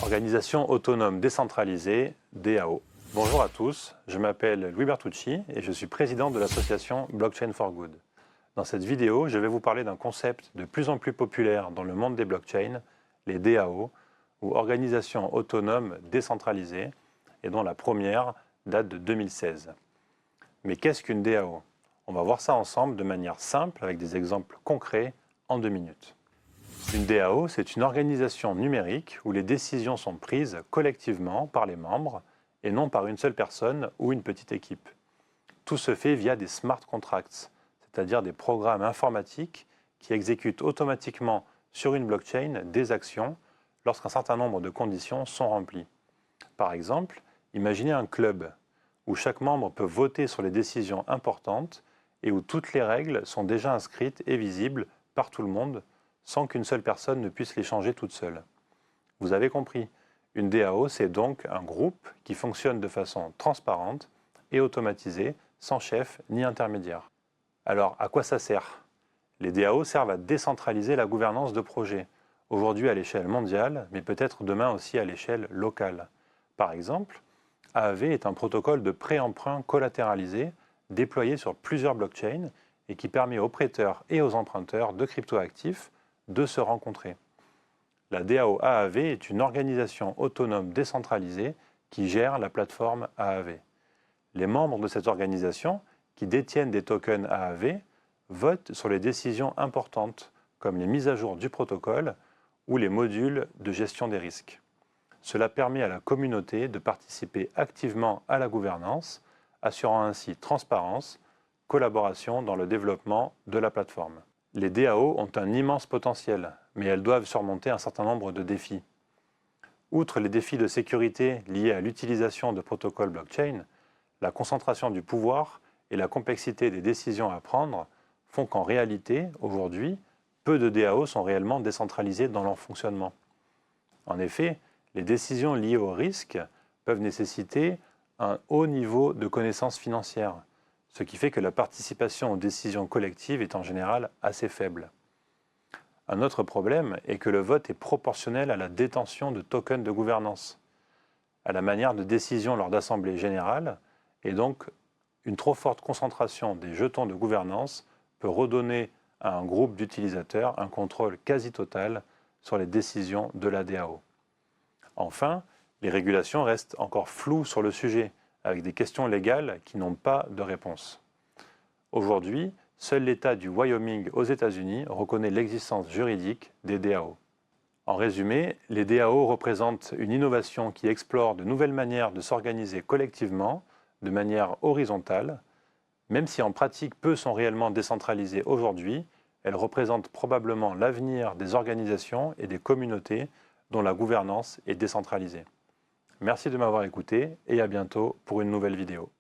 Organisation autonome décentralisée, DAO. Bonjour à tous, je m'appelle Louis Bertucci et je suis président de l'association Blockchain for Good. Dans cette vidéo, je vais vous parler d'un concept de plus en plus populaire dans le monde des blockchains, les DAO, ou organisations autonomes décentralisées, et dont la première date de 2016. Mais qu'est-ce qu'une DAO? On va voir ça ensemble de manière simple avec des exemples concrets en 2 minutes. Une DAO, c'est une organisation numérique où les décisions sont prises collectivement par les membres et non par une seule personne ou une petite équipe. Tout se fait via des smart contracts, c'est-à-dire des programmes informatiques qui exécutent automatiquement sur une blockchain des actions lorsqu'un certain nombre de conditions sont remplies. Par exemple, imaginez un club où chaque membre peut voter sur les décisions importantes et où toutes les règles sont déjà inscrites et visibles par tout le monde sans qu'une seule personne ne puisse les changer toute seule. Vous avez compris, une DAO, c'est donc un groupe qui fonctionne de façon transparente et automatisée, sans chef ni intermédiaire. Alors, à quoi ça sert? Les DAO servent à décentraliser la gouvernance de projets, aujourd'hui à l'échelle mondiale, mais peut-être demain aussi à l'échelle locale. Par exemple, AAV est un protocole de prêt-emprunt collatéralisé déployé sur plusieurs blockchains et qui permet aux prêteurs et aux emprunteurs de cryptoactifs de se rencontrer. La DAO AAV est une organisation autonome décentralisée qui gère la plateforme AAV. Les membres de cette organisation, qui détiennent des tokens AAV, votent sur les décisions importantes, comme les mises à jour du protocole ou les modules de gestion des risques. Cela permet à la communauté de participer activement à la gouvernance, assurant ainsi transparence, collaboration dans le développement de la plateforme. Les DAO ont un immense potentiel, mais elles doivent surmonter un certain nombre de défis. Outre les défis de sécurité liés à l'utilisation de protocoles blockchain, la concentration du pouvoir et la complexité des décisions à prendre font qu'en réalité, aujourd'hui, peu de DAO sont réellement décentralisées dans leur fonctionnement. En effet, les décisions liées au risque peuvent nécessiter un haut niveau de connaissances financières, ce qui fait que la participation aux décisions collectives est en général assez faible. Un autre problème est que le vote est proportionnel à la détention de tokens de gouvernance, à la manière de décision lors d'assemblées générales, et donc une trop forte concentration des jetons de gouvernance peut redonner à un groupe d'utilisateurs un contrôle quasi total sur les décisions de la DAO. Enfin, les régulations restent encore floues sur le sujet, avec des questions légales qui n'ont pas de réponse. Aujourd'hui, seul l'État du Wyoming aux États-Unis reconnaît l'existence juridique des DAO. En résumé, les DAO représentent une innovation qui explore de nouvelles manières de s'organiser collectivement, de manière horizontale. Même si en pratique peu sont réellement décentralisées aujourd'hui, elles représentent probablement l'avenir des organisations et des communautés dont la gouvernance est décentralisée. Merci de m'avoir écouté et à bientôt pour une nouvelle vidéo.